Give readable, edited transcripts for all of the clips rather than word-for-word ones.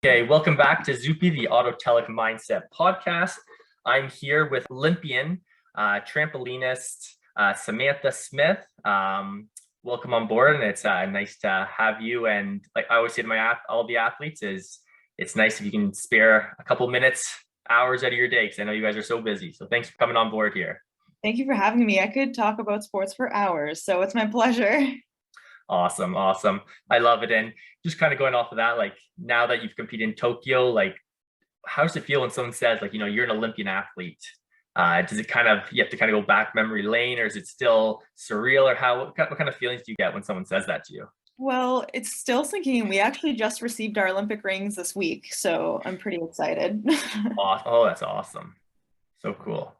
Okay, welcome back to Zupi, the Autotelic Mindset podcast. I'm here with Olympian trampolinist Samantha Smith. Welcome on board, and it's nice to have you. And like I always say to all the athletes, is it's nice if you can spare a couple minutes, hours out of your day, because I know you guys are so busy. So thanks for coming on board here. Thank you for having me. I could talk about sports for hours, so it's my pleasure. Awesome. I love it. And just kind of going off of that, like now that you've competed in Tokyo, like how does it feel when someone says like, you're an Olympian athlete? Does it you have to kind of go back memory lane, or is it still surreal, or what kind of feelings do you get when someone says that to you? Well, it's still sinking in. We actually just received our Olympic rings this week, so I'm pretty excited. Oh, that's awesome. So cool.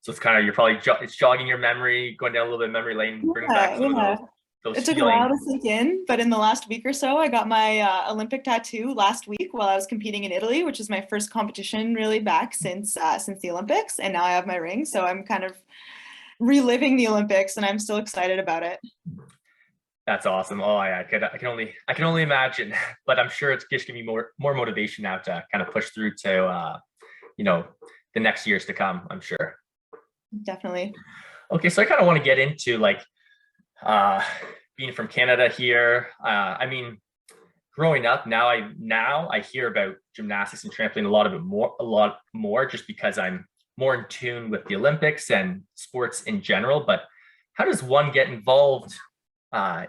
So it's kind of, it's jogging your memory, going down a little bit of memory lane, bringing back Yeah, some of yeah. those It took a while feelings. to sink in, but in the last week or so, I got my Olympic tattoo last week while I was competing in Italy, which is my first competition really back since the Olympics, and now I have my ring, so I'm kind of reliving the Olympics, and I'm still excited about it. That's awesome. Oh, I can only imagine, but I'm sure it's just giving me more motivation now to kind of push through to, the next years to come, I'm sure. Definitely. Okay, so I kind of want to get into like being from Canada here. Growing up now I hear about gymnastics and trampoline a lot more just because I'm more in tune with the Olympics and sports in general. But how does one get involved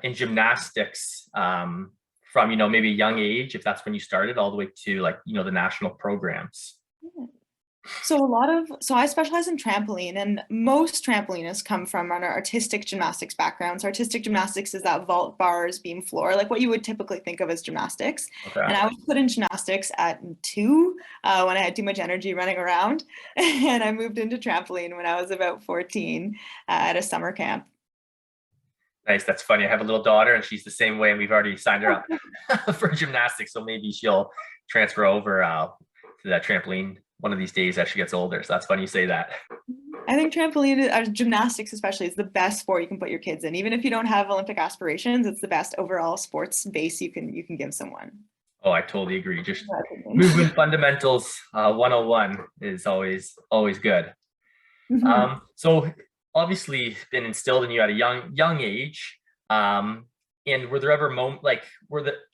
in gymnastics from maybe a young age, if that's when you started, all the way to like the national programs? So I specialize in trampoline, and most trampolinists come from an artistic gymnastics background. So artistic gymnastics is that vault, bars, beam, floor, like what you would typically think of as gymnastics. Okay. And I was put in gymnastics at 2 when I had too much energy running around. And I moved into trampoline when I was about 14 at a summer camp. Nice. That's funny. I have a little daughter and she's the same way, and we've already signed her up for gymnastics. So maybe she'll transfer over to that trampoline one of these days as she gets older. So that's funny you say that. I think trampoline, gymnastics especially, is the best sport you can put your kids in. Even if you don't have Olympic aspirations, it's the best overall sports base you can give someone. Oh, I totally agree. Just movement fundamentals 101 is always good. Mhm. So obviously been instilled in you at a young age. And were there ever moments like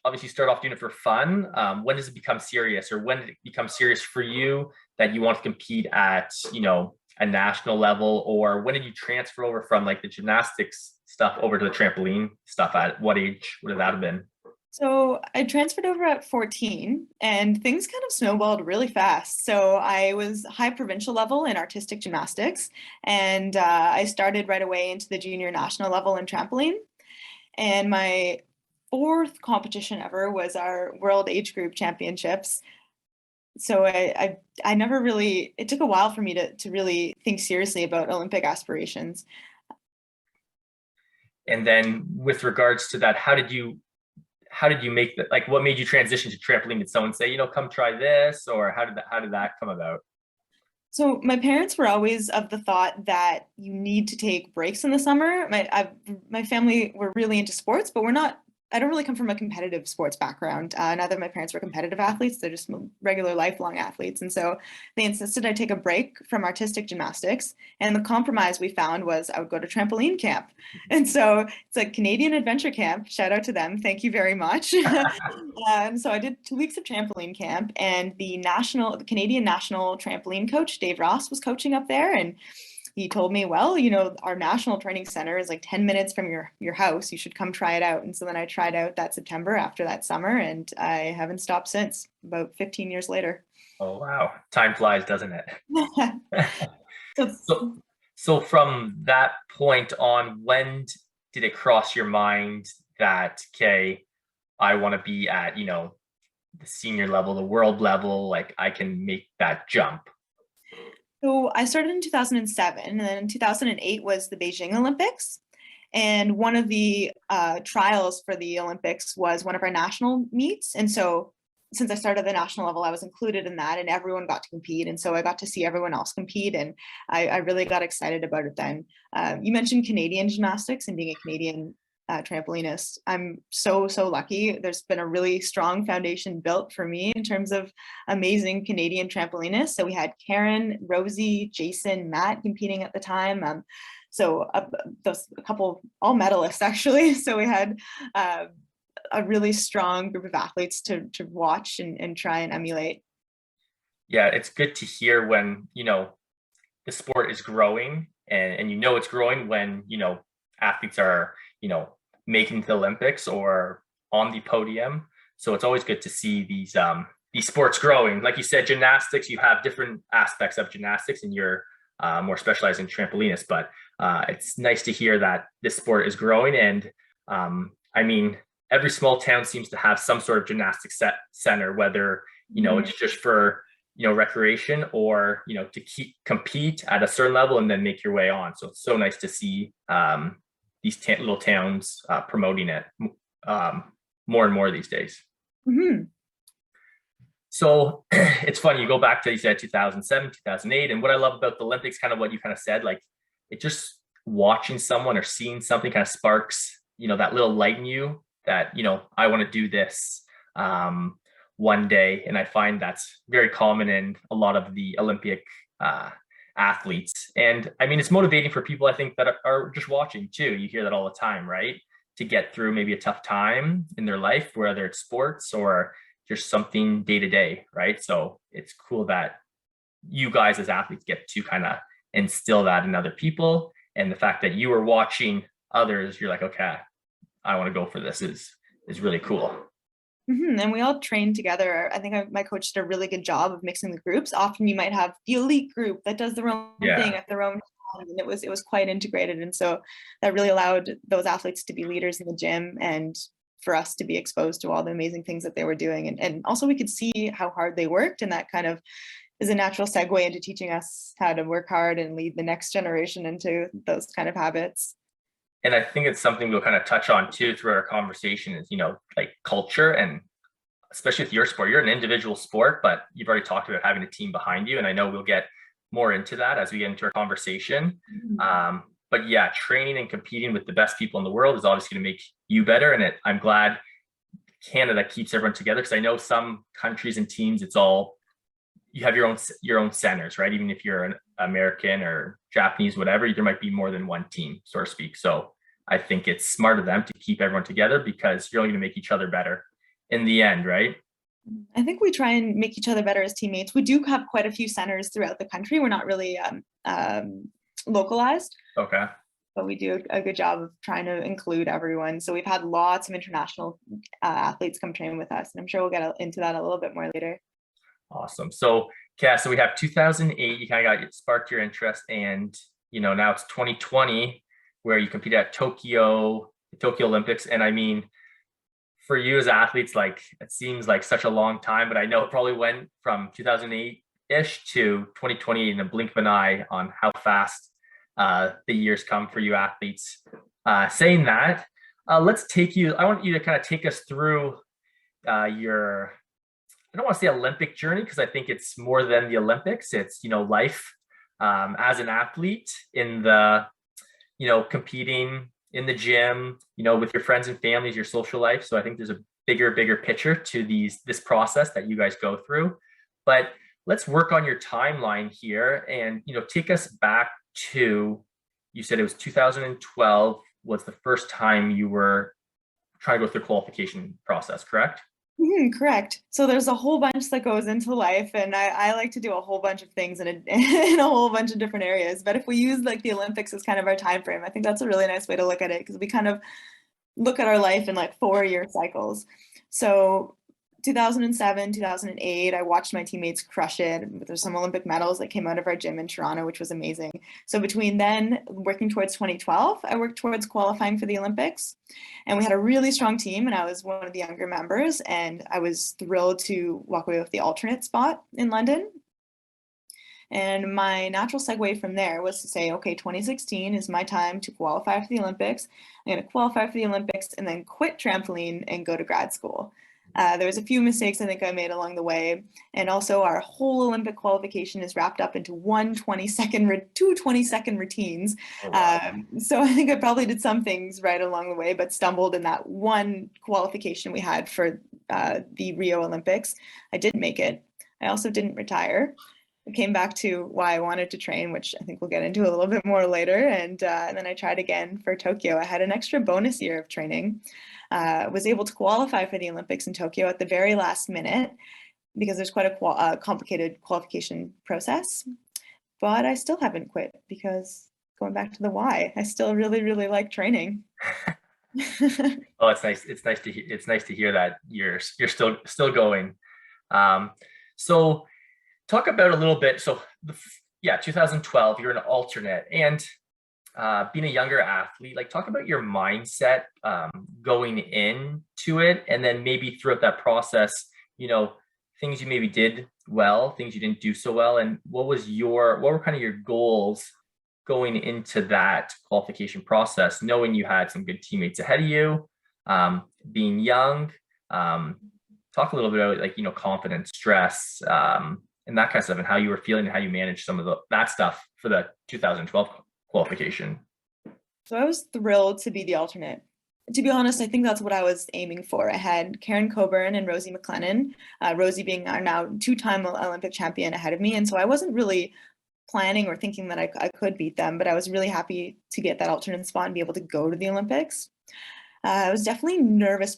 obviously you start off doing it for fun? When does it become serious, or when did it become serious for you that you want to compete at a national level? Or when did you transfer over from like the gymnastics stuff over to the trampoline stuff? At what age would that have been? So I transferred over at 14, and things kind of snowballed really fast. So I was high provincial level in artistic gymnastics, and I started right away into the junior national level in trampoline. And my fourth competition ever was our World Age Group Championships. So I never really, it took a while for me to really think seriously about Olympic aspirations. And then with regards to that, how did you make that, like what made you transition to trampoline? Did someone say, come try this, or how did that come about? So my parents were always of the thought that you need to take breaks in the summer. My family were really into sports, but I don't really come from a competitive sports background. Neither of my parents were competitive athletes. They're just regular lifelong athletes. And so they insisted I take a break from artistic gymnastics. And the compromise we found was I would go to trampoline camp. And so it's a Canadian adventure camp. Shout out to them. Thank you very much. And so I did 2 weeks of trampoline camp, and the Canadian national trampoline coach, Dave Ross, was coaching up there. And he told me, well, our national training center is like 10 minutes from your house. You should come try it out. And so then I tried out that September after that summer, and I haven't stopped since, about 15 years later. Oh, wow. Time flies, doesn't it? So So, so from that point on, when did it cross your mind that, okay, I want to be at, the senior level, the world level, like I can make that jump? So I started in 2007, and then in 2008 was the Beijing Olympics. And one of the trials for the Olympics was one of our national meets. And so since I started at the national level, I was included in that, and everyone got to compete. And so I got to see everyone else compete, and I really got excited about it then. You mentioned Canadian gymnastics and being a Canadian trampolinist. I'm so lucky. There's been a really strong foundation built for me in terms of amazing Canadian trampolinists. So we had Karen, Rosie, Jason, Matt competing at the time. So those a couple, all medalists actually. So we had a really strong group of athletes to watch and try and emulate. Yeah, it's good to hear when, the sport is growing, and it's growing when, athletes are, making the Olympics or on the podium. So it's always good to see these sports growing. Like you said, gymnastics, you have different aspects of gymnastics, and you're more specialized in trampolinist, but it's nice to hear that this sport is growing. And I mean, every small town seems to have some sort of gymnastics center, whether, it's just for, recreation, or, to compete at a certain level and then make your way on. So it's so nice to see these little towns promoting it more and more these days. Mm-hmm. So it's funny, you go back to, you said 2007, 2008. And what I love about the Olympics, kind of what you kind of said, like, it just watching someone or seeing something kind of sparks, that little light in you that, I want to do this one day. And I find that's very common in a lot of the Olympic athletes. And I mean, it's motivating for people, I think, that are just watching too. You hear that all the time, right? To get through maybe a tough time in their life, whether it's sports or just something day to day, right? So it's cool that you guys as athletes get to kind of instill that in other people. And the fact that you are watching others, you're like, okay, I want to go for this is really cool. Mm-hmm. And we all train together. I think my coach did a really good job of mixing the groups. Often you might have the elite group that does their own thing at their own time, and it was quite integrated. And so that really allowed those athletes to be leaders in the gym, and for us to be exposed to all the amazing things that they were doing. And also we could see how hard they worked, and that kind of is a natural segue into teaching us how to work hard and lead the next generation into those kind of habits. And I think it's something we'll kind of touch on too through our conversation is, like culture, and especially with your sport, you're an individual sport, but you've already talked about having a team behind you. And I know we'll get more into that as we get into our conversation. But yeah, training and competing with the best people in the world is obviously going to make you better. And I'm glad Canada keeps everyone together, because I know some countries and teams, it's all, you have your own centers, right? Even if you're an American or Japanese, whatever, there might be more than one team, so to speak. So I think it's smart of them to keep everyone together, because you're only going to make each other better in the end, right? I think we try and make each other better as teammates. We do have quite a few centers throughout the country. We're not really localized. Okay. But we do a good job of trying to include everyone. So we've had lots of international athletes come train with us, and I'm sure we'll get into that a little bit more later. Awesome. So, Cass, so we have 2008, you kind of sparked your interest, and, now it's 2020 where you competed at Tokyo Olympics. And I mean, for you as athletes, like, it seems like such a long time, but I know it probably went from 2008-ish to 2020 in a blink of an eye on how fast the years come for you athletes. Saying that, I want you to kind of take us through your, I don't want to say Olympic journey, because I think it's more than the Olympics. It's, life as an athlete in the, competing in the gym, with your friends and families, your social life. So I think there's a bigger picture to this process that you guys go through. But let's work on your timeline here, and, take us back to, you said it was 2012 was the first time you were trying to go through the qualification process, correct? Correct. So there's a whole bunch that goes into life, and I like to do a whole bunch of things in a whole bunch of different areas. But if we use like the Olympics as kind of our time frame, I think that's a really nice way to look at it, because we kind of look at our life in like 4-year cycles. So 2007, 2008, I watched my teammates crush it. There's some Olympic medals that came out of our gym in Toronto, which was amazing. So between then, working towards 2012, I worked towards qualifying for the Olympics. And we had a really strong team, and I was one of the younger members, and I was thrilled to walk away with the alternate spot in London. And my natural segue from there was to say, okay, 2016 is my time to qualify for the Olympics. I'm going to qualify for the Olympics and then quit trampoline and go to grad school. There was a few mistakes I think I made along the way. And also our whole Olympic qualification is wrapped up into two 20-second routines. Oh, wow. So I think I probably did some things right along the way, but stumbled in that one qualification we had for the Rio Olympics. I didn't make it. I also didn't retire. I came back to why I wanted to train, which I think we'll get into a little bit more later. And then I tried again for Tokyo. I had an extra bonus year of training. Was able to qualify for the Olympics in Tokyo at the very last minute because there's quite a complicated qualification process. But I still haven't quit because going back to the why, I still really, really like training. Oh, it's nice. It's nice to hear that you're still going. Um, so talk about a little bit. So yeah, 2012, you're an alternate, and being a younger athlete, like talk about your mindset going into it, and then maybe throughout that process, things you maybe did well, things you didn't do so well, and what were kind of your goals going into that qualification process, knowing you had some good teammates ahead of you, being young. Talk a little bit about like confidence, stress, and that kind of stuff, and how you were feeling and how you managed some of that stuff for the 2012 qualification. So I was thrilled to be the alternate. To be honest, I think that's what I was aiming for. I had Karen Coburn and Rosie McLennan, Rosie being our now two-time Olympic champion ahead of me. And so I wasn't really planning or thinking that I could beat them, but I was really happy to get that alternate spot and be able to go to the Olympics. I was definitely nervous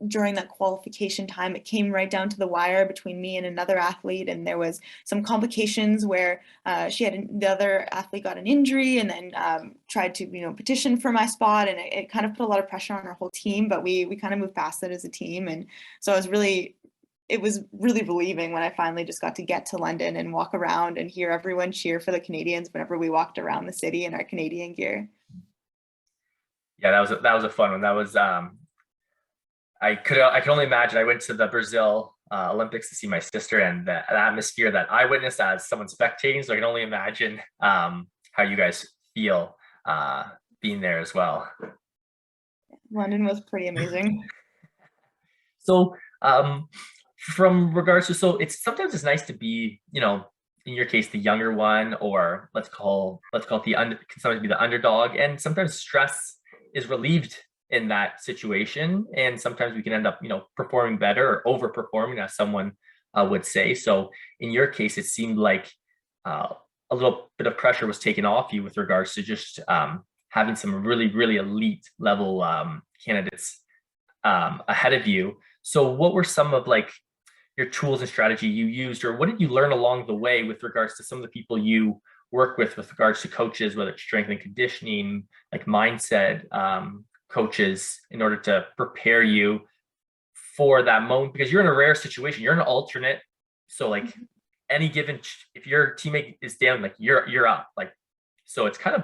during that qualification time. It came right down to the wire between me and another athlete, and there was some complications where the other athlete got an injury and then tried to petition for my spot, and it kind of put a lot of pressure on our whole team. But we kind of moved past it as a team, and so it was really relieving when I finally just got to get to London and walk around and hear everyone cheer for the Canadians whenever we walked around the city in our Canadian gear. Yeah, that was a fun one. That was I could only imagine. I went to the Brazil Olympics to see my sister, and the atmosphere that I witnessed as someone spectating. So I can only imagine how you guys feel being there as well. London was pretty amazing. So from regards to, so sometimes it's nice to be, in your case, the younger one, or let's call it can sometimes be the underdog, and sometimes stress is relieved in that situation, and sometimes we can end up performing better or overperforming, as someone would say. So in your case, it seemed like a little bit of pressure was taken off you with regards to just having some really, really elite level candidates ahead of you. So what were some of like your tools and strategy you used, or what did you learn along the way with regards to some of the people you work with regards to coaches, whether it's strength and conditioning, like mindset coaches, in order to prepare you for that moment? Because you're in a rare situation, you're an alternate. So like any given, if your teammate is down, like you're up, like, so it's kind of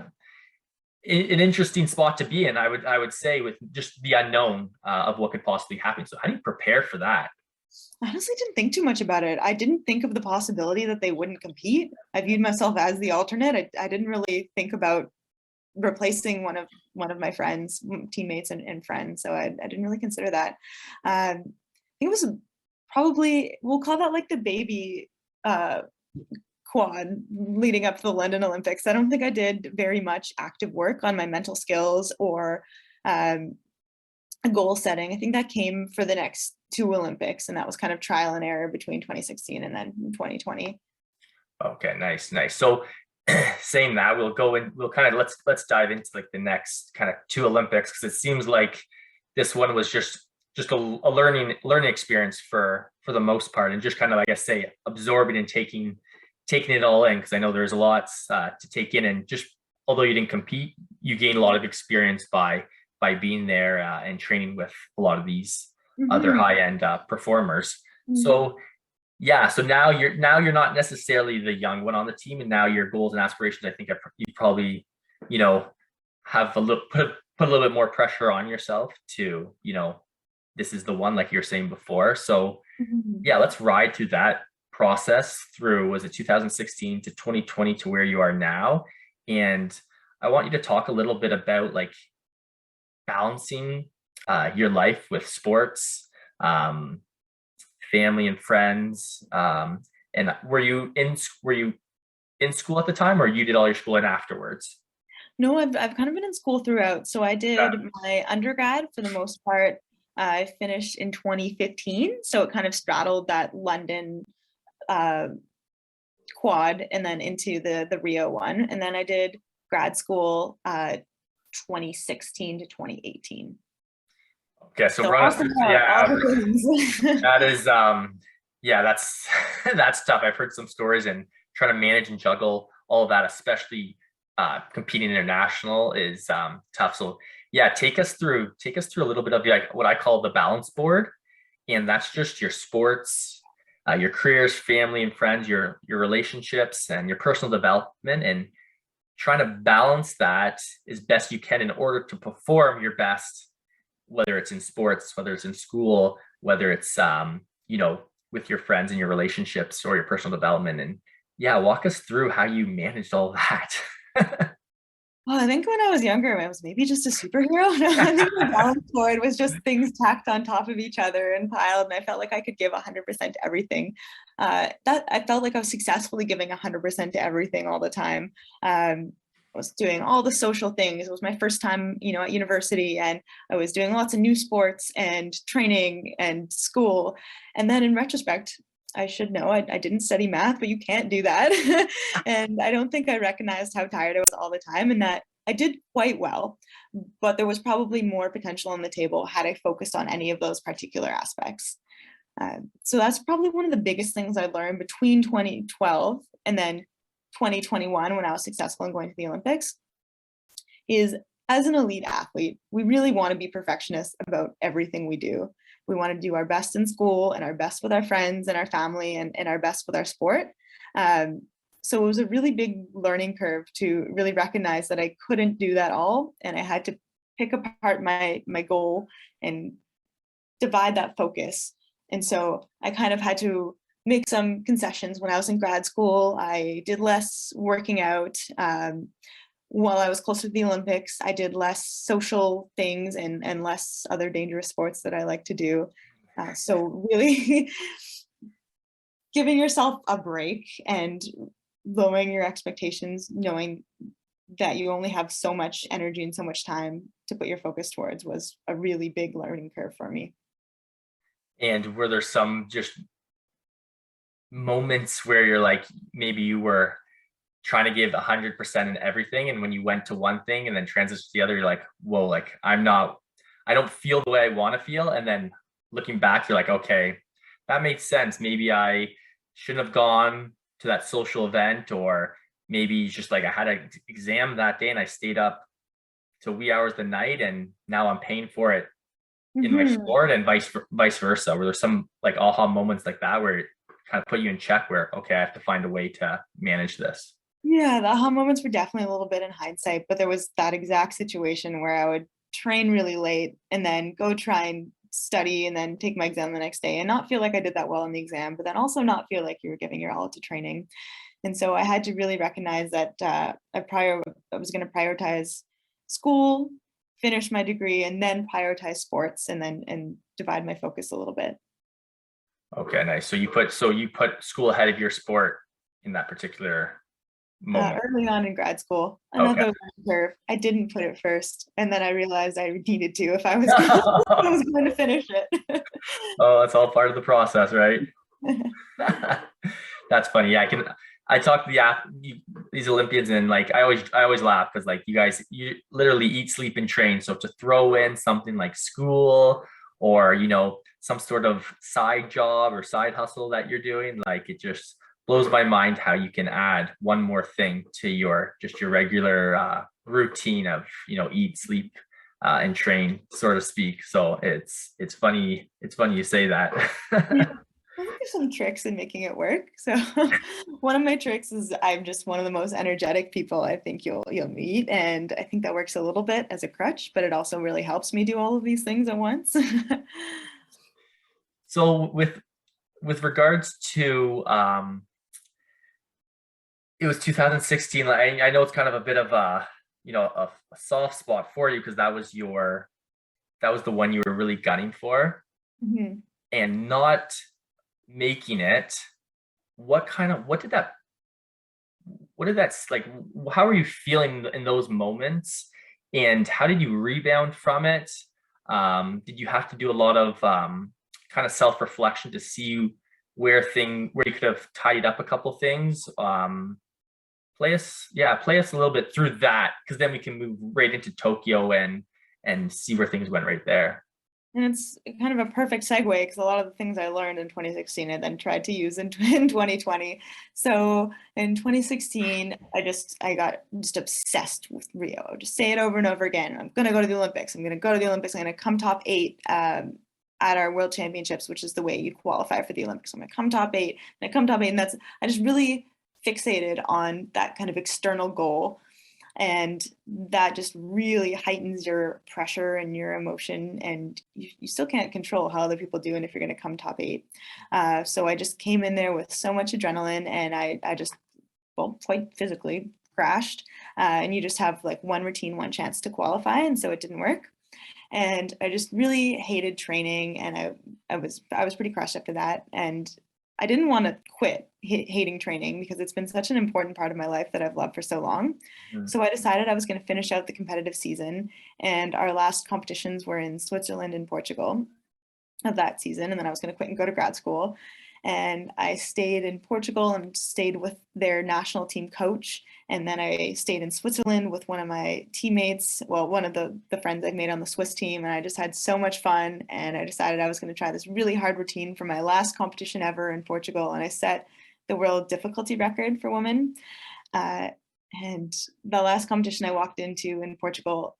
an interesting spot to be in, I would say, with just the unknown of what could possibly happen. So how do you prepare for that? I honestly didn't think too much about it. I didn't think of the possibility that they wouldn't compete. I viewed myself as the alternate. I didn't really think about replacing one of my friends, teammates and friends. So I didn't really consider that. I think it was probably, we'll call that like the baby quad leading up to the London Olympics. I don't think I did very much active work on my mental skills or goal setting. I think that came for the next two Olympics, and that was kind of trial and error between 2016 and then 2020. Okay, nice. So saying that, we'll kind of let's dive into like the next kind of two Olympics, because it seems like this one was just a learning experience for the most part, and just kind of, I guess, say, absorbing and taking it all in, because I know there's lots to take in, and just although you didn't compete, you gained a lot of experience by being there and training with a lot of these other high-end performers. So yeah, so now you're not necessarily the young one on the team, and now your goals and aspirations, I think you probably have put a little bit more pressure on yourself to this is the one, like you're saying before. So yeah, let's ride through that process through, was it 2016 to 2020 to where you are now. And I want you to talk a little bit about like balancing your life with sports, family and friends? And were you in school at the time, or you did all your schooling afterwards? No, I've kind of been in school throughout. So I Yeah. did my undergrad for the most part. I finished in 2015, so it kind of straddled that London uh, quad and then into the Rio one. And then I did grad school 2016 to 2018. Okay, so So run all us through. throughout, all Yeah, the things. that is yeah, that's that's tough. I've heard some stories, and trying to manage and juggle all of that, especially competing international, is tough. So yeah, take us through a little bit of like what I call the balance board, and that's just your sports, your careers, family and friends, your relationships, and your personal development, and trying to balance that as best you can in order to perform your best, whether it's in sports, whether it's in school, whether it's you know, with your friends and your relationships or your personal development. And yeah, walk us through how you managed all that. Well, I think when I was younger, I was maybe just a superhero. No, I think my balance board was just things tacked on top of each other and piled, and I felt like I could give 100% to everything. That I felt like I was successfully giving 100% to everything all the time. I was doing all the social things. It was my first time, at university, and I was doing lots of new sports and training and school. And then in retrospect, I should know I didn't study math, but you can't do that. And I don't think I recognized how tired I was all the time and that I did quite well, but there was probably more potential on the table had I focused on any of those particular aspects. So that's probably one of the biggest things I learned between 2012 and then 2021 when I was successful in going to the Olympics is as an elite athlete, we really want to be perfectionists about everything we do. We want to do our best in school and our best with our friends and our family and our best with our sport. So it was a really big learning curve to really recognize that I couldn't do that all. And I had to pick apart my goal and divide that focus. And so I kind of had to make some concessions. When I was in grad school, I did less working out. While I was closer to the Olympics, I did less social things and less other dangerous sports that I like to do. So really giving yourself a break and lowering your expectations, knowing that you only have so much energy and so much time to put your focus towards was a really big learning curve for me. And were there some just moments where you're like, maybe you were trying to give 100% in everything, and when you went to one thing and then transition to the other, you're like, whoa, like I don't feel the way I want to feel, and then looking back, you're like, okay, that makes sense. Maybe I shouldn't have gone to that social event, or maybe it's just like I had an exam that day and I stayed up till wee hours of the night, and now I'm paying for it in my Mhm. sport, and vice versa. Were there some like aha moments like that where it kind of put you in check, where okay, I have to find a way to manage this? Yeah, the aha moments were definitely a little bit in hindsight, but there was that exact situation where I would train really late and then go try and study and then take my exam the next day and not feel like I did that well in the exam, but then also not feel like you were giving your all to training. And so I had to really recognize that I was going to prioritize school, finish my degree, and then prioritize sports, and then and divide my focus a little bit. Okay, nice. So you put school ahead of your sport in that particular moment. Early on in grad school, Okay. another learning curve. I didn't put it first, and then I realized I needed to if I was going, if I was going to finish it. Oh, that's all part of the process, right? That's funny. Yeah, I talk to these Olympians, and like I always laugh because like you guys, you literally eat, sleep, and train. So to throw in something like school, or some sort of side job or side hustle that you're doing, like it just blows my mind how you can add one more thing to your regular routine of eat, sleep, and train, so to speak. So it's funny you say that. Yeah, I think there's some tricks in making it work. So one of my tricks is I'm just one of the most energetic people I think you'll meet, and I think that works a little bit as a crutch, but it also really helps me do all of these things at once. So with regards to it was 2016. Like, I know it's kind of a bit of a soft spot for you because that was the one you were really gunning for, Mhm. and not making it, what did that like, how are you feeling in those moments, and how did you rebound from it? Did you have to do a lot of kind of self-reflection to see where you could have tidied up a couple things? Play us a little bit through that, because then we can move right into Tokyo and see where things went right there. And it's kind of a perfect segue because a lot of the things I learned in 2016 I then tried to use in 2020. So in 2016, I got just obsessed with Rio. I would just say it over and over again. I'm gonna go to the Olympics. I'm gonna go to the Olympics. I'm gonna come top 8 at our World Championships, which is the way you qualify for the Olympics. I'm gonna come top 8, and I come top 8, and I just really fixated on that kind of external goal. And that just really heightens your pressure and your emotion, and you still can't control how other people do and if you're going to come top 8. So I just came in there with so much adrenaline, and I just, well, quite physically crashed. And you just have like one routine, one chance to qualify, and so it didn't work. And I just really hated training, and I was pretty crushed after that. And I didn't want to quit hating training because it's been such an important part of my life that I've loved for so long. Mm. So I decided I was going to finish out the competitive season, and our last competitions were in Switzerland and Portugal of that season. And then I was going to quit and go to grad school. And I stayed in Portugal and stayed with their national team coach. And then I stayed in Switzerland with one of my teammates, well, one of the friends I've made on the Swiss team. And I just had so much fun. And I decided I was going to try this really hard routine for my last competition ever in Portugal. And I set the world difficulty record for women. And the last competition I walked into in Portugal,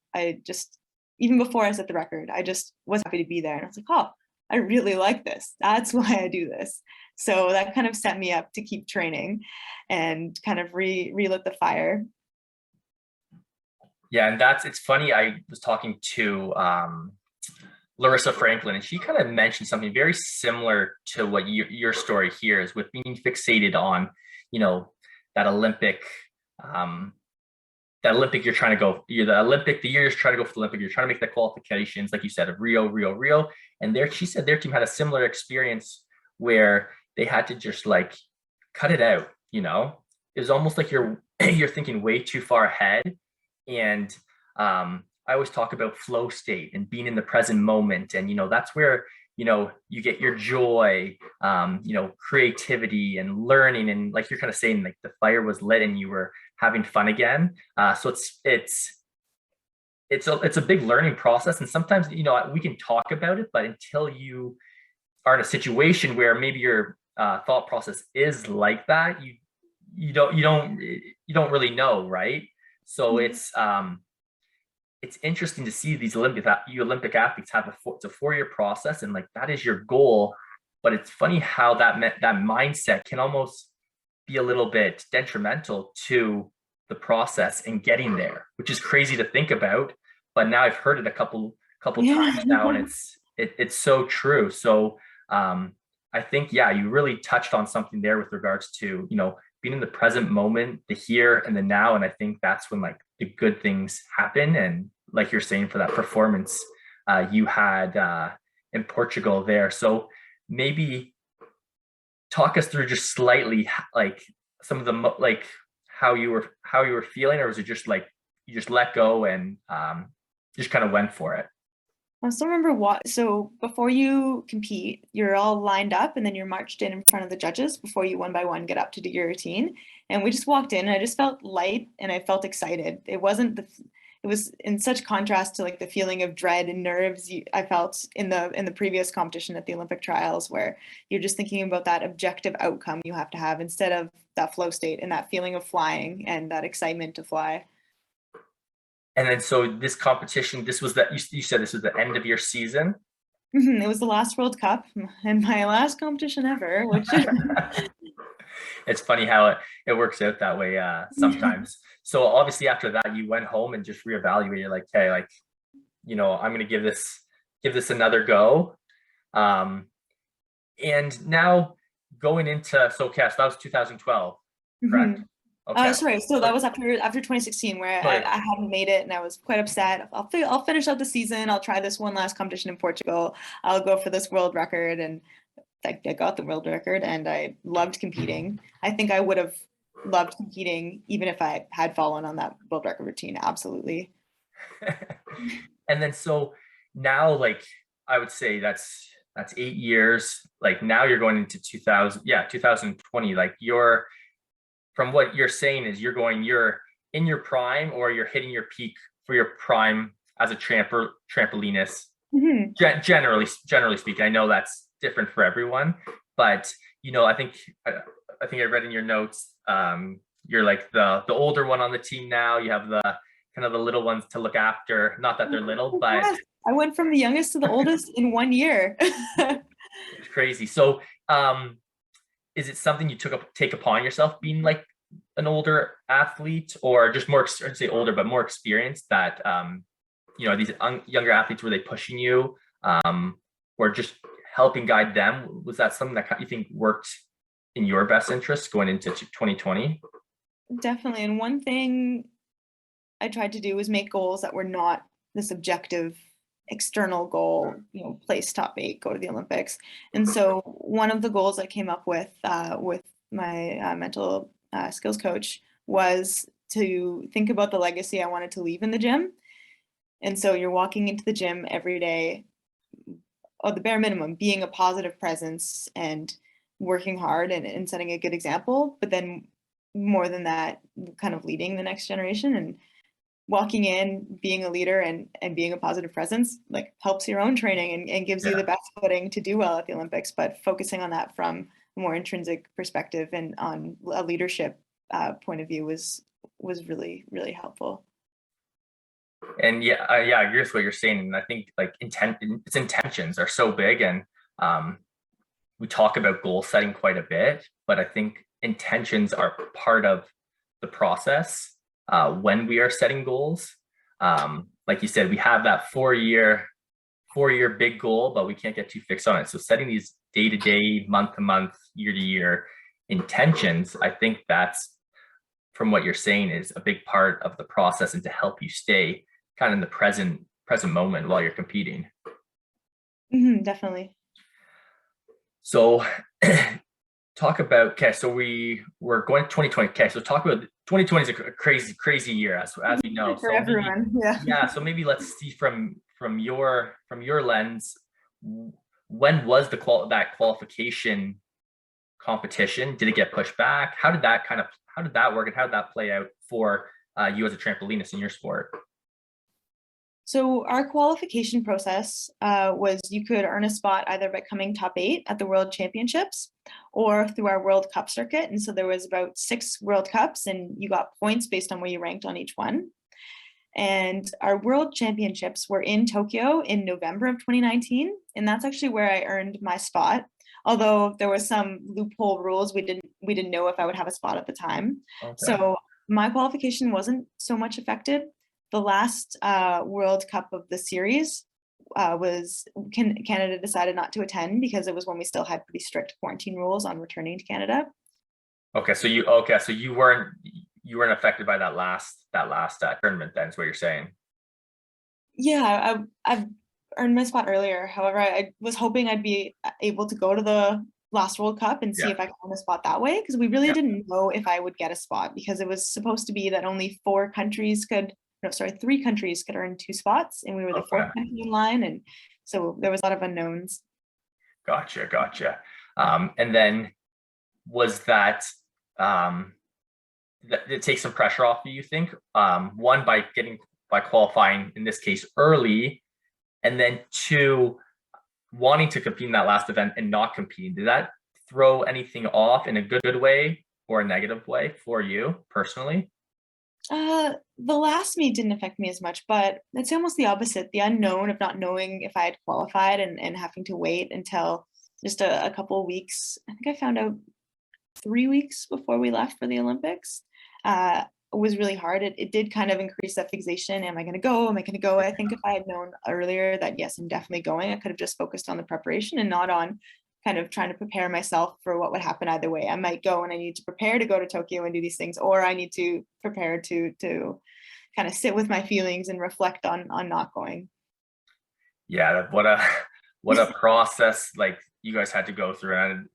even before I set the record, I just was happy to be there. And I was like, oh, I really like this. That's why I do this. So that kind of set me up to keep training and kind of relit the fire. Yeah, and it's funny. I was talking to Larissa Franklin, and she kind of mentioned something very similar to what your story here is, with being fixated on, that Olympic, you're trying to go, the year you're trying to go for the Olympic, you're trying to make the qualifications, like you said, of Rio. And she said their team had a similar experience where they had to just like cut it out. It was almost like you're thinking way too far ahead. And I always talk about flow state and being in the present moment. And, that's where, you get your joy, creativity and learning. And like you're kind of saying, like the fire was lit and you were having fun again. So it's a big learning process. And sometimes, we can talk about it, but until you are in a situation where maybe your thought process is like that, you don't really know, right? So it's interesting to see these Olympic athletes have it's a 4-year process, and like that is your goal. But it's funny how that mindset can almost be a little bit detrimental to the process and getting there, which is crazy to think about. But now I've heard it a couple times now, and it's so true. So I think, yeah, you really touched on something there with regards to, being in the present moment, the here and the now. And I think that's when like the good things happen. And like you're saying, for that performance you had in Portugal there. So maybe talk us through just slightly like some of the like how you were feeling, or was it just like you just let go and just kind of went for it? I still remember so before you compete, you're all lined up and then you're marched in front of the judges before you one by one get up to do your routine. And we just walked in and I just felt light and I felt excited. It was in such contrast to like the feeling of dread and nerves I felt in the previous competition at the Olympic trials, where you're just thinking about that objective outcome you have to have instead of that flow state and that feeling of flying and that excitement to fly. And then, so this competition, you said this was the end of your season. It was the last World Cup and my last competition ever, which it's funny how it works out that way sometimes. So obviously after that, you went home and just reevaluated, like, hey, like, I'm going to give this another go. And now going into, so that was 2012, correct? Okay. Sorry. So that was after 2016, where right. I hadn't made it, and I was quite upset. I'll finish out the season. I'll try this one last competition in Portugal. I'll go for this world record, and I got the world record, and I loved competing. I think I would have loved competing even if I had fallen on that world record routine. Absolutely. And then so now, like, I would say that's 8 years. Like now you're going into 2020. Like you're, from what you're saying is you're in your prime, or you're hitting your peak for your prime as a trampolinist. Mhm. Generally speaking, I know that's different for everyone, but I think I read in your notes, you're like the older one on the team now. You have the kind of the little ones to look after. Not that they're little, but Yes, I went from the youngest to the oldest in 1 year. it's crazy. So, is it something you take upon yourself, being like an older athlete, or just more, I'd say older, but more experienced, that these younger athletes, were they pushing you, or just helping guide them? Was that something that you think worked in your best interest going into 2020? Definitely. And one thing I tried to do was make goals that were not this objective external goal, place top 8, go to the Olympics. And so one of the goals I came up with my mental skills coach was to think about the legacy I wanted to leave in the gym. And so you're walking into the gym every day, or the bare minimum, being a positive presence and working hard and setting a good example, but then more than that, kind of leading the next generation. And walking in, being a leader and being a positive presence, like, helps your own training and gives you Yeah. the best footing to do well at the Olympics. But focusing on that from a more intrinsic perspective and on a leadership point of view was really, really helpful. And I agree with what you're saying. And I think like its intentions are so big, and we talk about goal setting quite a bit, but I think intentions are part of the process when we are setting goals. Like you said, we have that 4-year big goal, but we can't get too fixed on it. So setting these day-to-day, month-to-month, year-to-year intentions, I think that's, from what you're saying, is a big part of the process, and to help you stay kind of in the present moment while you're competing. Definitely. So talk about, okay, so we're going to 2020. Okay, so talk about 2020 is a crazy year, as we know. For So maybe, everyone, yeah, so maybe let's see from your lens, when was that qualification competition? Did it get pushed back? How did that work, and how did that play out for you as a trampolinist in your sport? So our qualification process was, you could earn a spot either by coming top 8 at the World Championships or through our World Cup circuit. And so there was about 6 World Cups, and you got points based on where you ranked on each one. And our World Championships were in Tokyo in November of 2019, and that's actually where I earned my spot. Although there was some loophole rules, we didn't know if I would have a spot at the time. Okay. So my qualification wasn't so much affected. The last World Cup of the series was Canada decided not to attend because it was when we still had pretty strict quarantine rules on returning to Canada. Okay, so you weren't affected by that last tournament, then, is what you're saying? Yeah, I've earned my spot earlier. However, I was hoping I'd be able to go to the last World Cup and see Yeah. if I could earn a spot that way, because we really Yeah. didn't know if I would get a spot, because it was supposed to be that only 3 countries could earn 2 spots, and we were the 4th Okay. country in line, and so there was a lot of unknowns. Gotcha. And then was that it takes some pressure off you think? One, by qualifying, in this case, early, and then 2, wanting to compete in that last event and not competing. Did that throw anything off in a good way or a negative way for you personally? The last meet didn't affect me as much, but it's almost the opposite. The unknown of not knowing if I had qualified and having to wait until just a couple of weeks. I think I found out 3 weeks before we left for the Olympics. Was really hard. It did kind of increase that fixation. Am I going to go? Am I going to go? I think if I had known earlier that, yes, I'm definitely going, I could have just focused on the preparation and not on kind of trying to prepare myself for what would happen either way. I might go and I need to prepare to go to Tokyo and do these things, or I need to prepare to kind of sit with my feelings and reflect on not going. Yeah, what a process. Like, you guys had to go through, and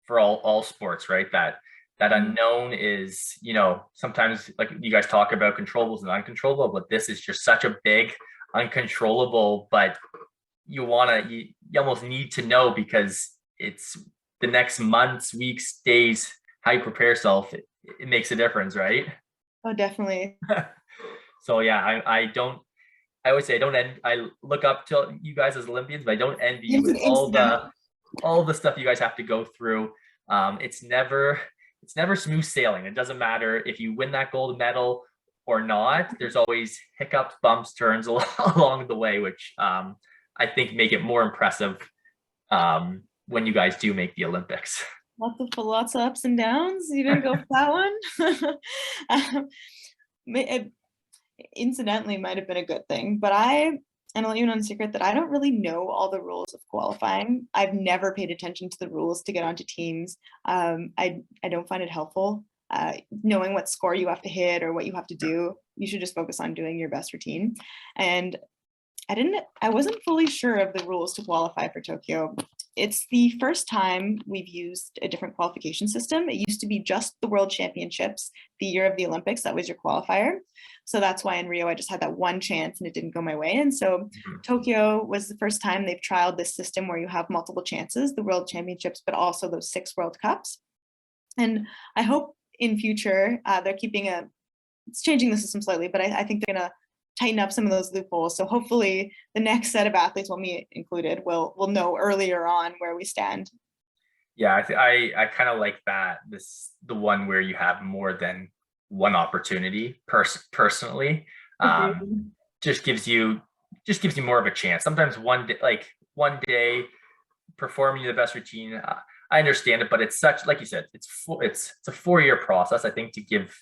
for all sports, right? That unknown is, sometimes like you guys talk about controllables and uncontrollable, but this is just such a big uncontrollable, but you almost need to know, because it's the next months, weeks, days, how you prepare yourself, it makes a difference, right? Oh, definitely. So yeah, I always say I look up to you guys as Olympians, but I don't envy you with all the stuff you guys have to go through. It's never smooth sailing. It doesn't matter if you win that gold medal or not. There's always hiccups, bumps, turns along the way, which I think make it more impressive when you guys do make the Olympics. Lots of ups and downs. You didn't go for that one. It incidentally might have been a good thing, but and I'll let you know in secret that I don't really know all the rules of qualifying. I've never paid attention to the rules to get onto teams. I don't find it helpful. Knowing what score you have to hit or what you have to do. You should just focus on doing your best routine. And I wasn't fully sure of the rules to qualify for Tokyo. It's the first time we've used a different qualification system. It used to be just the World Championships, the year of the Olympics, that was your qualifier. So that's why in Rio, I just had that one chance and it didn't go my way. And so Tokyo was the first time they've trialed this system where you have multiple chances, the World Championships, but also those 6 World Cups. And I hope in future, it's changing the system slightly, but I think they're going to tighten up some of those loopholes. So hopefully the next set of athletes, well, me included, will know earlier on where we stand. Yeah, I kind of like that. The one where you have more than one opportunity personally. Just gives you more of a chance. Sometimes one day performing the best routine, I understand it, but it's such, like you said, it's a 4-year process, I think, to give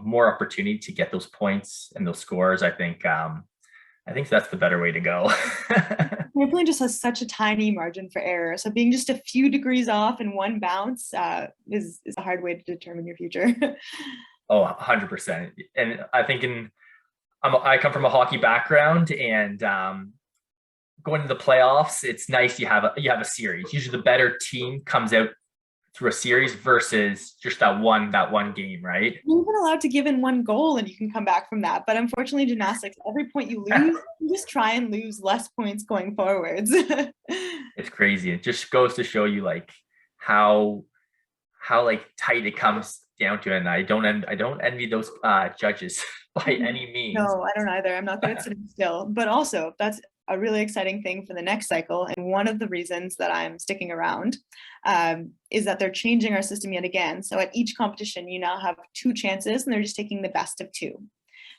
more opportunity to get those points and those scores. I think that's the better way to go. Trampoline just has such a tiny margin for error. So being just a few degrees off in one bounce is a hard way to determine your future. Oh, 100%. And I think I come from a hockey background, and going to the playoffs, it's nice you have a series. Usually the better team comes out through a series versus just that one game, right? You're even allowed to give in one goal and you can come back from that. But unfortunately, gymnastics, every point you lose, you just try and lose less points going forwards. It's crazy. It just goes to show you like how like tight it comes down to it. And I don't envy those judges by any means. No, I don't either. I'm not good at sitting still. But also, that's a really exciting thing for the next cycle. And one of the reasons that I'm sticking around is that they're changing our system yet again. So at each competition, you now have 2 chances, and they're just taking the best of 2.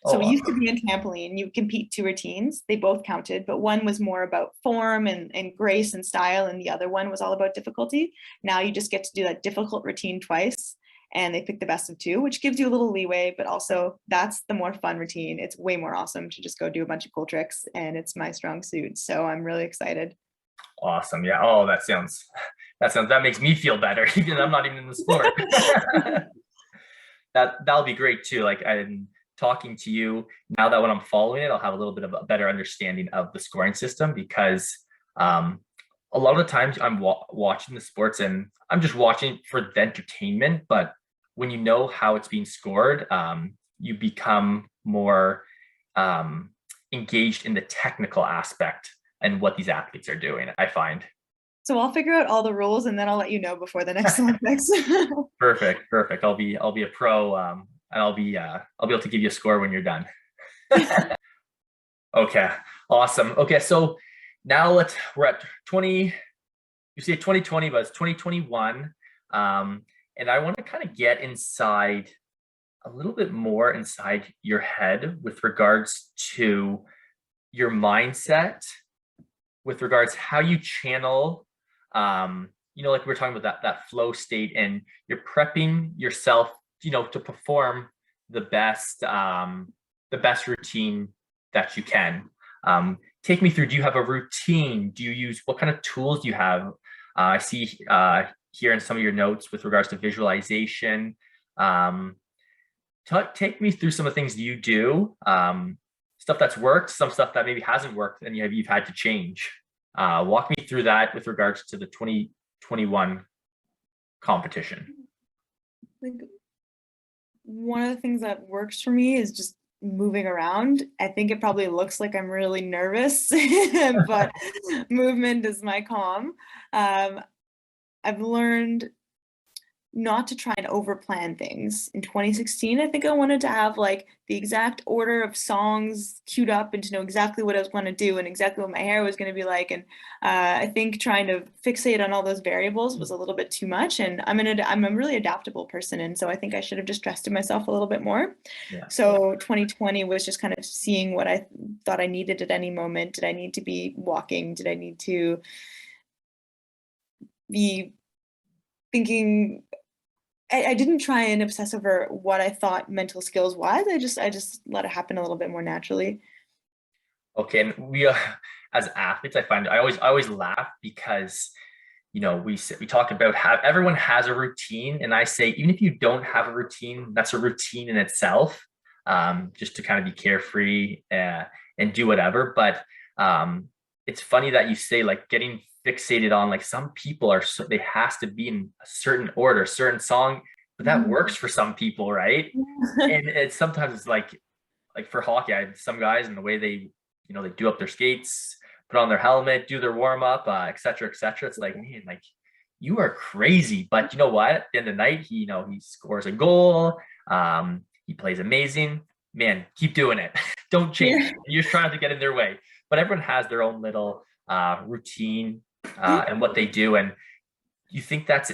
So we used to be in trampoline, you compete 2 routines, they both counted, but one was more about form and grace and style, and the other one was all about difficulty. Now you just get to do that difficult routine twice, and they pick the best of 2, which gives you a little leeway, but also that's the more fun routine. It's way more awesome to just go do a bunch of cool tricks, and it's my strong suit. So I'm really excited. Awesome. Yeah. Oh, that makes me feel better, even though I'm not even in the sport. That'll be great too. Like, I'm talking to you now, that when I'm following it, I'll have a little bit of a better understanding of the scoring system, because a lot of the times I'm watching the sports and I'm just watching for the entertainment, but when you know how it's being scored, you become more engaged in the technical aspect and what these athletes are doing, I find. So I'll figure out all the rules and then I'll let you know before the next Olympics. Perfect. I'll be a pro, and I'll be able to give you a score when you're done. Okay, awesome. Okay, so now we're at 20. You say 2020, but it's 2021, and I want to kind of get inside a little bit more inside your head with regards to your mindset, with regards how you channel. Like we were talking about that flow state, and you're prepping yourself, to perform the best routine that you can. Take me through. Do you have a routine? What kind of tools do you have? I see here in some of your notes with regards to visualization. Take me through some of the things you do, stuff that's worked, some stuff that maybe hasn't worked, and you've had to change. Walk me through that with regards to the 2021 competition. Like, one of the things that works for me is just moving around. I think it probably looks like I'm really nervous, but movement is my calm. I've learned not to try and overplan things. In 2016, I think I wanted to have like the exact order of songs queued up and to know exactly what I was going to do and exactly what my hair was going to be like. And I think trying to fixate on all those variables was a little bit too much. And I'm a really adaptable person, and so I think I should have just trusted myself a little bit more. Yeah. So 2020 was just kind of seeing what I thought I needed at any moment. Did I need to be walking? Did I need to be thinking? I didn't try and obsess over what I thought mental skills was. I just let it happen a little bit more naturally. Okay, and we as athletes, I always laugh because we talk about how everyone has a routine, and I say even if you don't have a routine, that's a routine in itself, just to kind of be carefree and do whatever. But it's funny that you say like getting fixated on like some people they has to be in a certain order, certain song, but that works for some people, right? And it's sometimes it's like for hockey, I have some guys and the way they they do up their skates, put on their helmet, do their warm up, et cetera, et cetera. It's like, man, like you are crazy. But you know what? At the end of the night, he scores a goal. He plays amazing. Man, keep doing it. Don't change. Yeah. You're just trying to get in their way. But everyone has their own little routine and what they do. And you think that's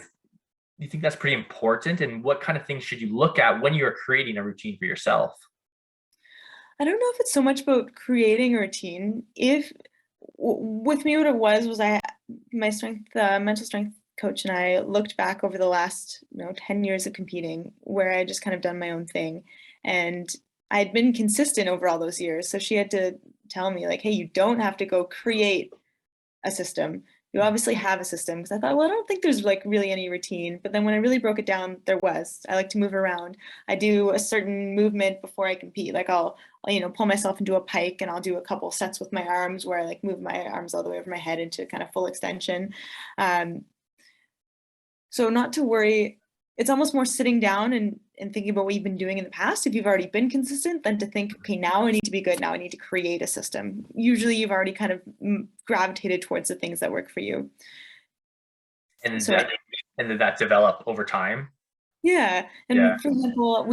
pretty important? And what kind of things should you look at when you're creating a routine for yourself? I don't know if it's so much about creating a routine. With me, what it was my mental strength coach and I looked back over the last 10 years of competing where I just kind of done my own thing. And I'd been consistent over all those years. So she had to tell me like, hey, you don't have to go create a system. You obviously have a system, because I thought, well, I don't think there's like really any routine. But then when I really broke it down, there was. I like to move around. I do a certain movement before I compete. Like I'll pull myself into a pike, and I'll do a couple sets with my arms where I like move my arms all the way over my head into kind of full extension. So not to worry. It's almost more sitting down and thinking about what you've been doing in the past if you've already been consistent, than to think, okay, now I need to be good. Now I need to create a system. Usually you've already kind of gravitated towards the things that work for you. And did that develop over time? Yeah. And Yeah. for example,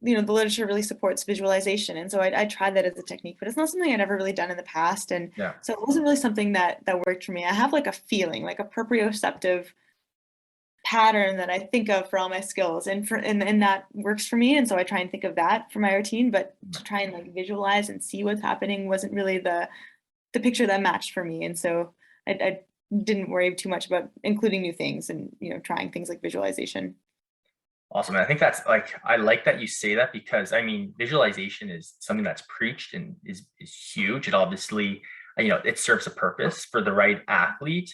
the literature really supports visualization. And so I tried that as a technique, but it's not something I'd ever really done in the past. And Yeah. so it wasn't really something that worked for me. I have like a feeling, like a proprioceptive pattern that I think of for all my skills, and that works for me. And so I try and think of that for my routine, but to try and like visualize and see what's happening wasn't really the picture that matched for me. And so I didn't worry too much about including new things and trying things like visualization. Awesome. And I think that's like, I like that you say that, because I mean, visualization is something that's preached and is huge. It obviously, it serves a purpose for the right athlete.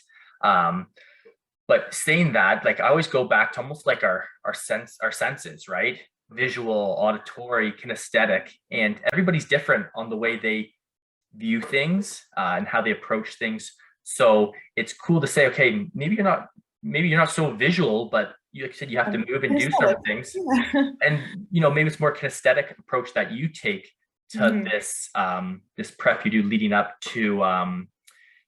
But saying that, like I always go back to almost like our senses, right? Visual, auditory, kinesthetic, and everybody's different on the way they view things and how they approach things. So it's cool to say, okay, maybe you're not so visual, but you like said, you have to move and do certain things. Yeah. And maybe it's more kinesthetic approach that you take to this prep you do leading up to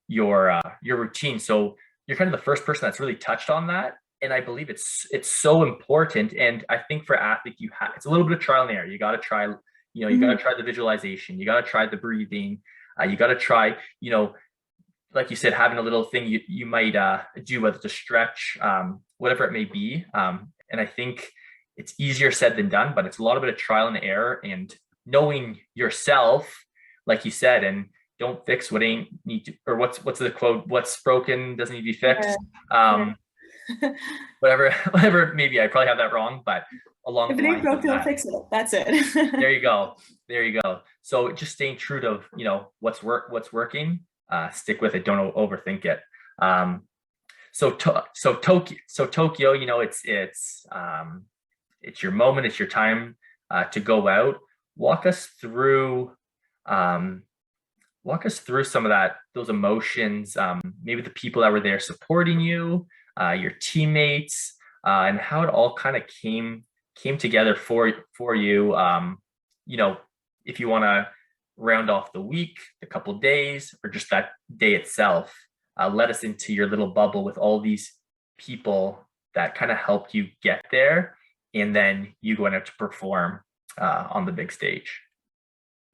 your routine. So you're kind of the first person that's really touched on that. And I believe it's so important. And I think for athletes, it's a little bit of trial and error. You got to try, you got to try the visualization. You got to try the breathing. You got to try, like you said, having a little thing you might do, whether it's a stretch, whatever it may be. And I think it's easier said than done, but it's a lot of bit of trial and error and knowing yourself, like you said, and don't fix what ain't need to, or what's the quote? What's broken doesn't need to be fixed. Whatever. Maybe I probably have that wrong, but along if the it ain't lines broke, of don't that. fix it. That's it. There you go. So just staying true to what's working. Stick with it. Don't overthink it. So Tokyo, it's your moment. It's your time to go out. Walk us through walk us through some of those emotions, maybe the people that were there supporting you, your teammates, and how it all kind of came together for you. You know, if you want to round off the week, the couple days, or just that day itself, let us into your little bubble with all these people that kind of helped you get there, and then you going out to perform on the big stage.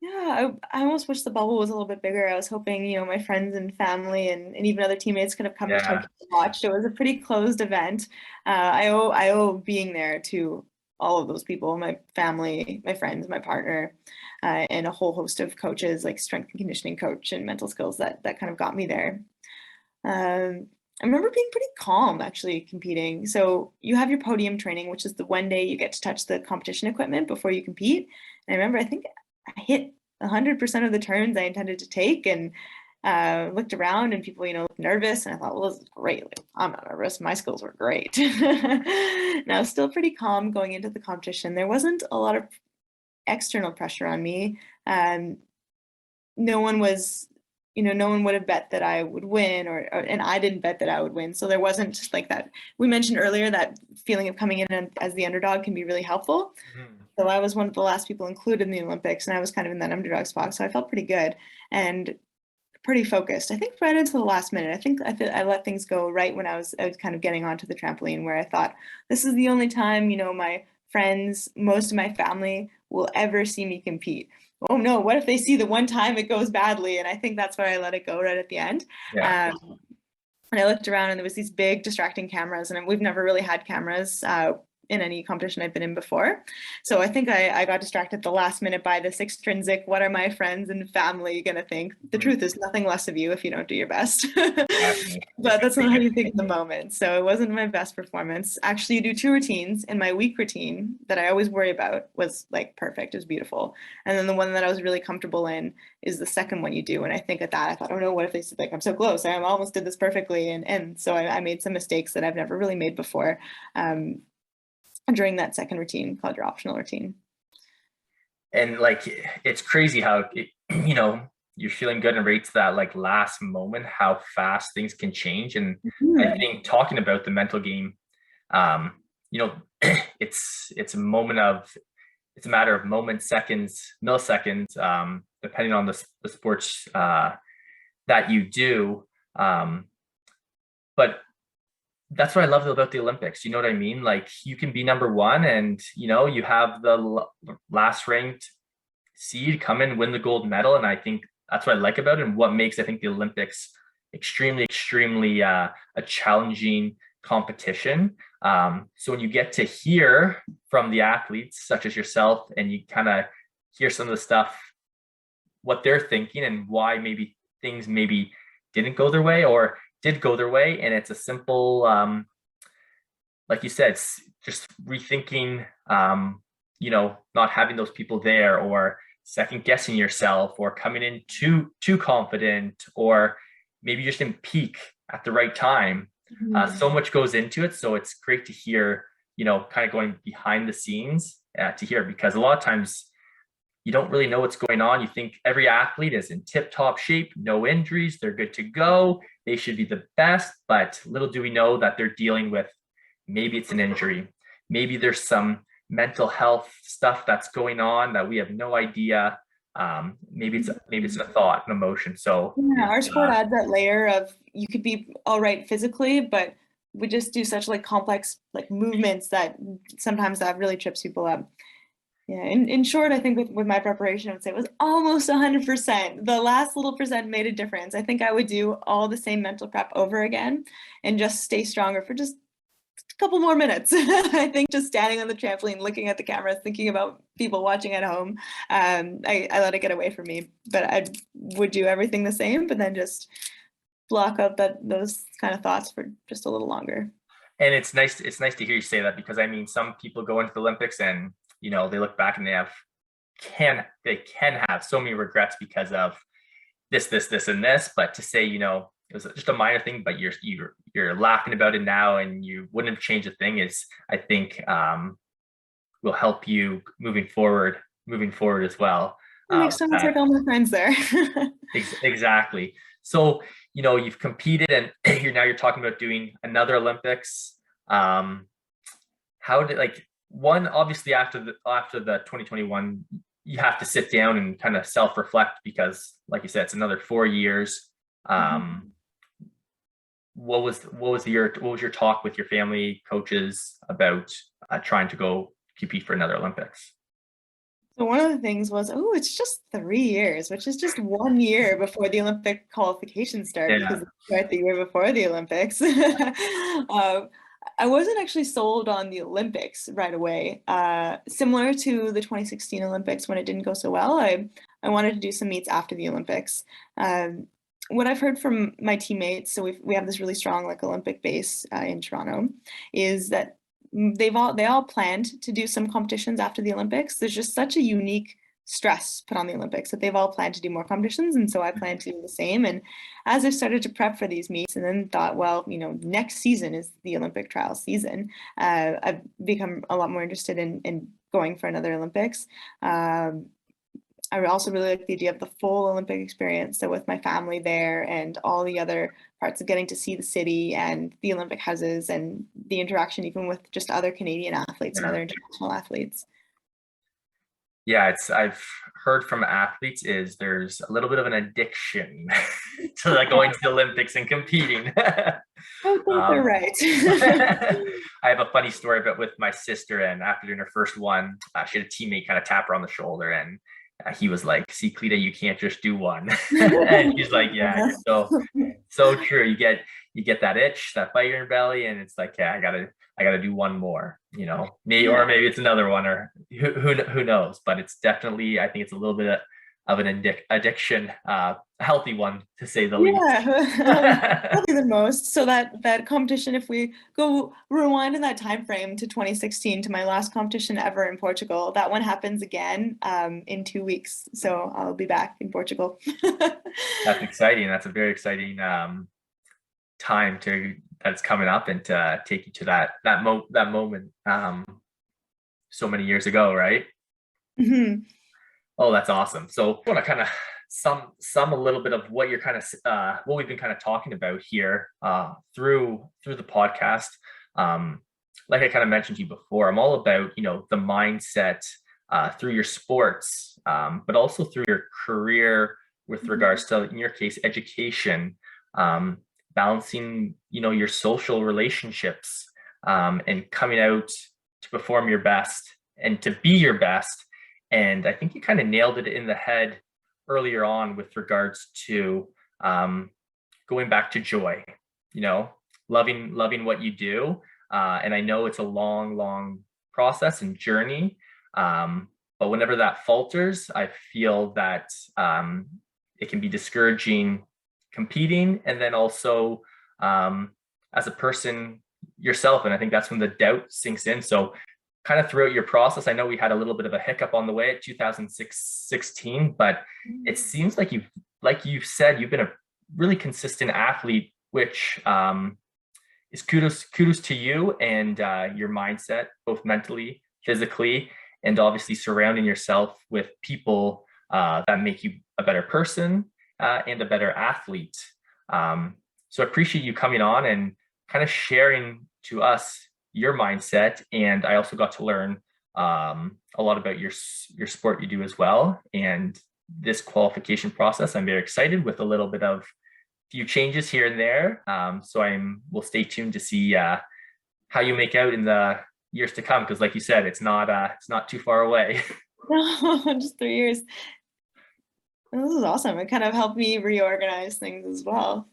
Yeah, I almost wish the bubble was a little bit bigger. I was hoping, my friends and family and even other teammates could have come to Yeah. Tokyo to watch. It was a pretty closed event. I owe being there to all of those people, my family, my friends, my partner, and a whole host of coaches like strength and conditioning coach and mental skills that kind of got me there. I remember being pretty calm actually competing. So you have your podium training, which is the one day you get to touch the competition equipment before you compete. And I remember I think I hit 100% of the turns I intended to take, and looked around and people, looked nervous, and I thought, well, this is great. Like, I'm not nervous. My skills were great. And I was still pretty calm going into the competition. There wasn't a lot of external pressure on me. No one was, no one would have bet that I would win, and I didn't bet that I would win. So there wasn't like that. We mentioned earlier that feeling of coming in as the underdog can be really helpful. Mhm. So I was one of the last people included in the Olympics, and I was kind of in that underdog spot. So I felt pretty good and pretty focused. I think right into the last minute. I let things go right when I was kind of getting onto the trampoline, where I thought this is the only time, my friends, most of my family will ever see me compete. Oh no, what if they see the one time it goes badly? And I think that's where I let it go right at the end. Yeah. And I looked around and there was these big distracting cameras, and we've never really had cameras in any competition I've been in before. So I think I got distracted at the last minute by this extrinsic, what are my friends and family going to think? The Mhm. truth is nothing less of you if you don't do your best. Exactly. But that's not how you think in the moment. So it wasn't my best performance. Actually, you do two routines, and my week routine that I always worry about was like perfect. It was beautiful. And then the one that I was really comfortable in is the second one you do. And I think at that, I thought, oh no, what if they said, like, I'm so close. I almost did this perfectly. And so I made some mistakes that I've never really made before. During that second routine called your optional routine. And like it's crazy how you're feeling good and right to that like last moment, how fast things can change. And I Mhm. think talking about the mental game, um, you know, it's a moment of it's a matter of moments, seconds, milliseconds, depending on the sports that you do. But that's what I love about the Olympics. You know what I mean? Like you can be number one, and you have the last ranked seed come in, win the gold medal, and I think that's what I like about it, and what makes I think the Olympics extremely a challenging competition. So when you get to hear from the athletes such as yourself, and you kind of hear some of the stuff, what they're thinking, and why maybe things maybe didn't go their way or did go their way, and it's a simple like you said, just rethinking, not having those people there, or second guessing yourself, or coming in too confident, or maybe you just didn't peak at the right time. So much goes into it. So it's great to hear, kind of going behind the scenes to hear, because a lot of times you don't really know what's going on. You think every athlete is in tip-top shape, no injuries, they're good to go, they should be the best, but little do we know that they're dealing with, maybe it's an injury, maybe there's some mental health stuff that's going on that we have no idea. Maybe it's a thought, an emotion. So Yeah, our sport adds that layer of you could be all right physically, but we just do such like complex like movements that sometimes that really trips people up. Yeah, in short, I think with my preparation, I would say it was almost 100%. The last little percent made a difference. I think I would do all the same mental prep over again and just stay stronger for just a couple more minutes. I think just standing on the trampoline, looking at the cameras, thinking about people watching at home, I let it get away from me. But I would do everything the same, but then just block out those kind of thoughts for just a little longer. and it's nice to hear you say that, because I mean, some people go into the Olympics and they look back and they can have so many regrets because of this and this. But to say, it was just a minor thing, but you're laughing about it now, and you wouldn't have changed a thing, is I think will help you moving forward as well. It makes sense, like that. all my friends there. Exactly. So, you've competed and you're talking about doing another Olympics. Um, how did one, obviously after the 2021, you have to sit down and kind of self-reflect because like you said, it's another 4 years. Um, what was your talk with your family coaches about trying to go compete for another Olympics? So one of the things was, oh, it's just 3 years, which is just 1 year before the Olympic qualifications start because Yeah. they start the year before the Olympics. I wasn't actually sold on the Olympics right away. Similar to the 2016 Olympics when it didn't go so well, I wanted to do some meets after the Olympics. What I've heard from my teammates, so we have this really strong like Olympic base in Toronto, is that they all planned to do some competitions after the Olympics. There's just such a unique stress put on the Olympics that they've all planned to do more competitions, and so I plan to do the same. And as I've started to prep for these meets, and then thought, well, next season is the Olympic trial season. I've become a lot more interested in going for another Olympics. I also really like the idea of the full Olympic experience. So with my family there and all the other parts of getting to see the city and the Olympic houses and the interaction even with just other Canadian athletes and Yeah. other international athletes. Yeah, I've heard from athletes is there's a little bit of an addiction to going to the Olympics and competing. I think they're um, right. I have a funny story about with my sister, and after doing her first one, she had a teammate kind of tap her on the shoulder, and he was like, "See, Cleta, you can't just do one." And she's like, "Yeah, you're so true. You get that itch, that fire in your belly, and it's like, yeah, I gotta do one more, maybe, or Yeah. maybe it's another one, or who knows. But it's definitely, I think it's a little bit of an addiction, a healthy one to say the least. Probably the most. So that competition, if we go rewind in that time frame to 2016 to my last competition ever in Portugal, that one happens again in 2 weeks. So I'll be back in Portugal. That's exciting. That's a very exciting time that's coming up, and to take you to that moment so many years ago, right? Mhm. Oh, that's awesome. So I want to kind of sum a little bit of what you're kind of what we've been kind of talking about here through the podcast. Um, like I kind of mentioned to you before, I'm all about the mindset through your sports, but also through your career with regards to, in your case, education, balancing your social relationships, and coming out to perform your best and to be your best. And I think you kind of nailed it in the head earlier on with regards to going back to joy, loving what you do. And I know it's a long process and journey. But whenever that falters, I feel that it can be discouraging competing, and then also as a person yourself. And I think that's when the doubt sinks in. So kind of throughout your process, I know we had a little bit of a hiccup on the way at 2016, but it seems like you've said, you've been a really consistent athlete, which is kudos to you and your mindset, both mentally, physically, and obviously surrounding yourself with people that make you a better person and a better athlete. So I appreciate you coming on and kind of sharing to us your mindset. And I also got to learn a lot about your sport you do as well. And this qualification process, I'm very excited with a little bit of few changes here and there. So we'll stay tuned to see how you make out in the years to come. Because like you said, it's not too far away. No, just 3 years. This is awesome. It kind of helped me reorganize things as well.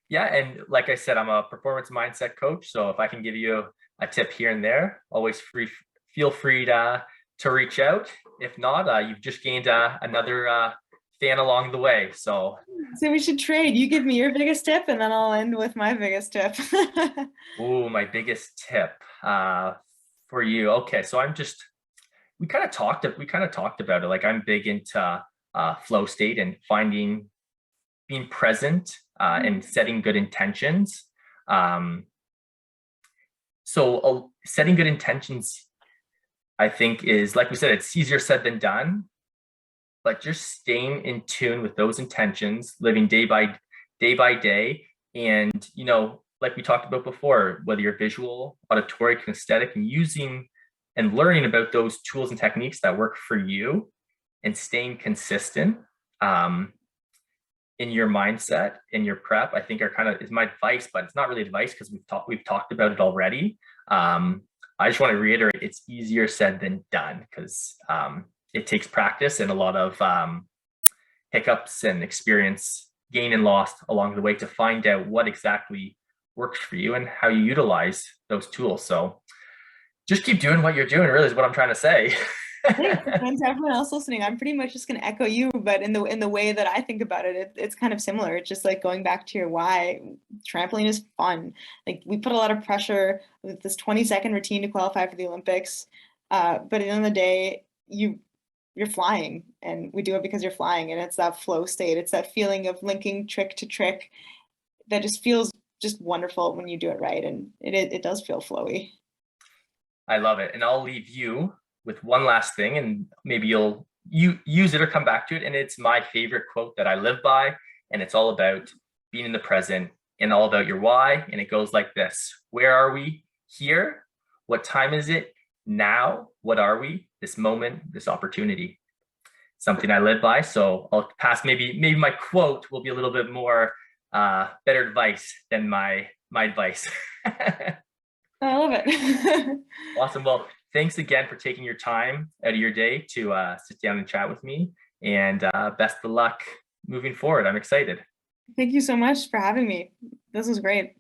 Yeah, and like I said, I'm a performance mindset coach. So if I can give you a tip here and there, always feel free to reach out. If not, you've just gained another fan along the way. So we should trade. You give me your biggest tip, and then I'll end with my biggest tip. my biggest tip for you. Okay, so we kind of talked about it. Like, I'm big into flow state and being present and setting good intentions. So setting good intentions, I think, is, like we said, it's easier said than done. but just staying in tune with those intentions, living day by day. And, like we talked about before, whether you're visual, auditory, kinesthetic, and using and learning about those tools and techniques that work for you and staying consistent in your mindset, in your prep, I think is my advice, but it's not really advice because we've talked about it already. I just want to reiterate, it's easier said than done because it takes practice and a lot of hiccups and experience gained and lost along the way to find out what exactly works for you and how you utilize those tools. So just keep doing what you're doing, really, is what I'm trying to say. Thanks. And to everyone else listening, I'm pretty much just going to echo you, but in the way that I think about it, it's kind of similar. It's just like going back to your why. Trampoline is fun. Like we put a lot of pressure with this 20-second routine to qualify for the Olympics, but at the end of the day, you're flying, and we do it because you're flying, and it's that flow state. It's that feeling of linking trick to trick that just feels just wonderful when you do it right, and it does feel flowy. I love it, and I'll leave you with one last thing, and maybe you'll use it or come back to it. And it's my favorite quote that I live by, and it's all about being in the present and all about your why. And it goes like this: where are we? Here. What time is it? Now. What are we? This moment, this opportunity. Something I live by. So I'll pass. Maybe my quote will be a little bit more better advice than my advice. I love it. Awesome. Well, thanks again for taking your time out of your day to sit down and chat with me. And best of luck moving forward. I'm excited. Thank you so much for having me. This was great.